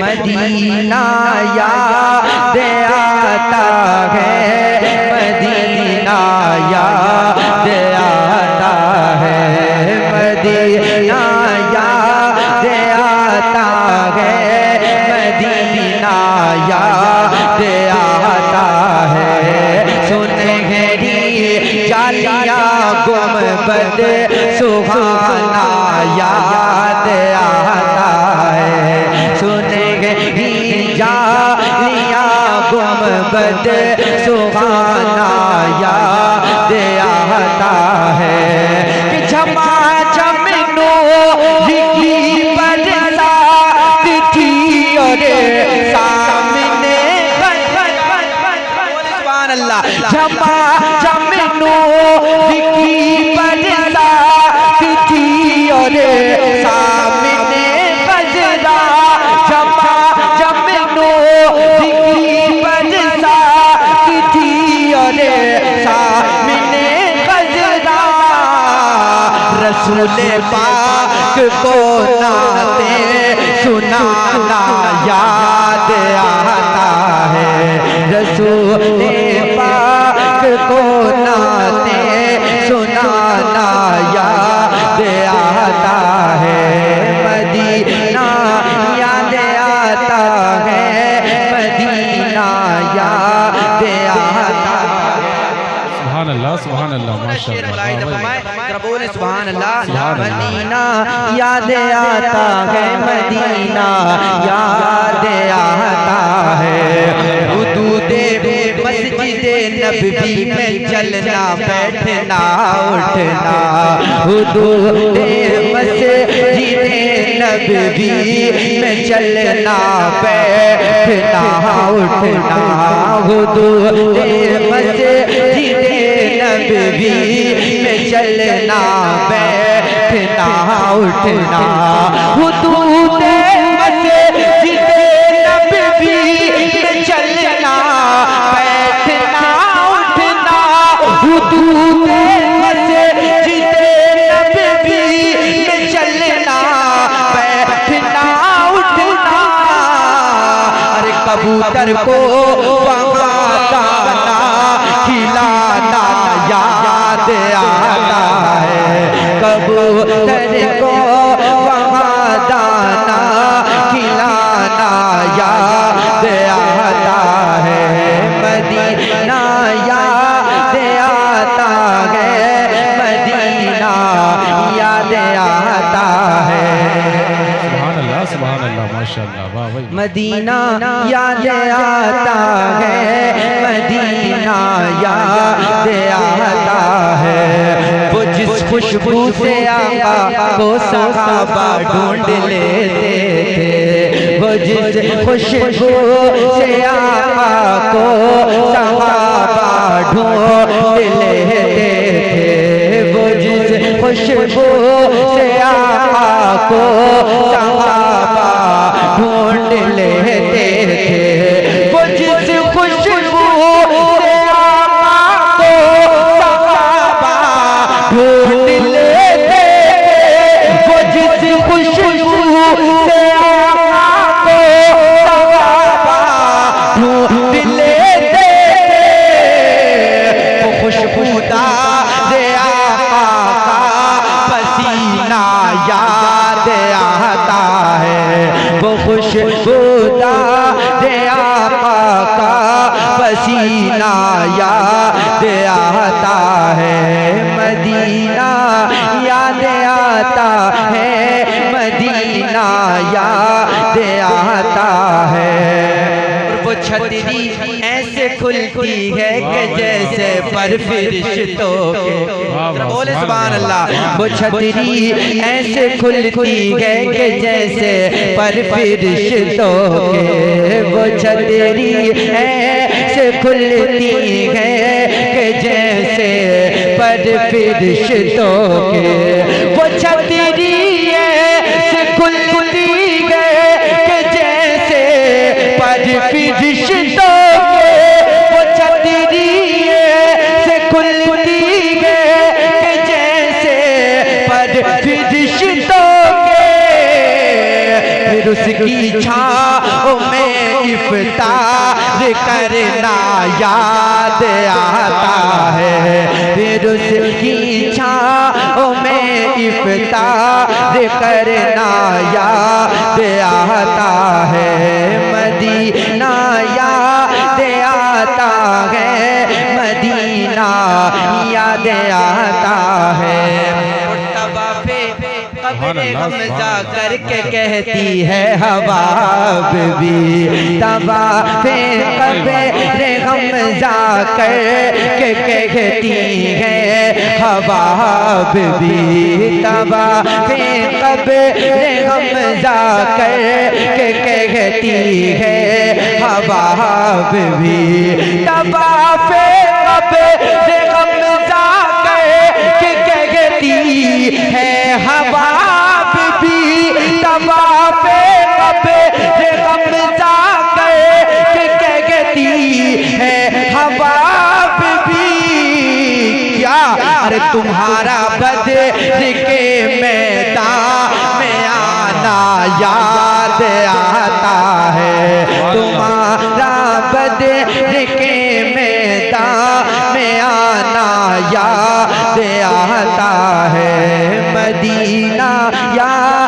Medina याद आता है, मदीना याद आता है, मदीना याद आता है, मदीना याद आता है। सुनहरी जालिया गुंबद सुहाना याद आता है, सुनहरी जालिया गुंबद सुहाना याद आता है। कि झमाझम नूर की बरसात थी और सामने सुभान अल्लाह, झमाझम नूर की बरसात थी और सामने बजरा, झमाझम नूर की बरसात थी और सामने बजरा। रसूल पाक को नाते सुनाना याद आता है, रसूल पाक को नाते सुनाना याद आता है, मदीना याद आता है, मदीना याद आता है। सुभान अल्लाह, सुभान अल्लाह, माशाअल्लाह, बोले सुभान अल्लाह। मदीना याद आता है, मदीना याद आता है। हुदूदे मस्जिदे नबवी में चलना बैठना उठना, हुदूदे मस्जिदे नबवी में चलना बैठना उठना, हुदूदे मस्जिदे नबवी में चलना बैठना उठना, हुदूदे मस्जिदे नबवी में चलना बैठना उठना, हुदूदे मस्जिदे नबवी में चलना बैठना उठना। अरे कबूतर को वहाँ दाना खिलाना याद आता है, कबूतर को वहाँ दाना खिलाना याद आता है, मदीना याद आता है, मदीना याद आता है। सुभान अल्लाह, सुभान अल्लाह, माशाअल्लाह, वाह भाई। मदीना याद आता है, मदीना याद आता है। वो जिस खुशबू से आका को सहाबा ढूंढ लेते थे, वो जिस खुशबू से आका को सहाबा ढूंढ लेते थे, वो जिस खुशबू से आका को सहाबा ढूंढ लेते थे, वो जिस खुशबू से आका को सहाबा ढूंढ लेते थे, वो जिस खुशबू से आका को सहाबा ढूंढ लेते थे, वो खुशबूदार आका का पसीना याद आता है, वो खुशबूदार आका का पसीना याद आता है, मदीना याद आता है, मदीना याद आता है। वो छतरी ऐसे खुलती है कि जैसे पर फरिश्तों के, बोले सुभान अल्लाह। वो छतरी ऐसे खुलती है कि जैसे पर फरिश्तों के, वो छतरी ऐसे खुलती है कि जैसे पर फरिश्तों के, वो छतरी ऐसे खुलती है कि जैसे पर फरिश्तों के, वो छतरी ऐसे खुलती है कि जैसे पर फरिश्तों के। फिर उसकी छाँव इफ्तार करना याद आता है, फिर उसकी छाँव में इफ्तार करना याद आता है, मदीना याद आता है, मदीना याद आता है। कब्र गमज़ा करके कहती है हवा बीबी, तवाफ़े कब्र गमज़ा करके कहती है हवा बीबी, तवाफ़े कब्र गमज़ा करके कहती है हवा बीबी, तवाफ़े कब्र गमज़ा करके कहती है हवा बीबी, तवाफ़े कब्र गमज़ा करके कहती है हवा बीबी। क्या अरे तुम्हारा बद्र के मैदान में आना याद आता है, तुम्हारा बद्र के मैदान में आना याद आता है, मदीना याद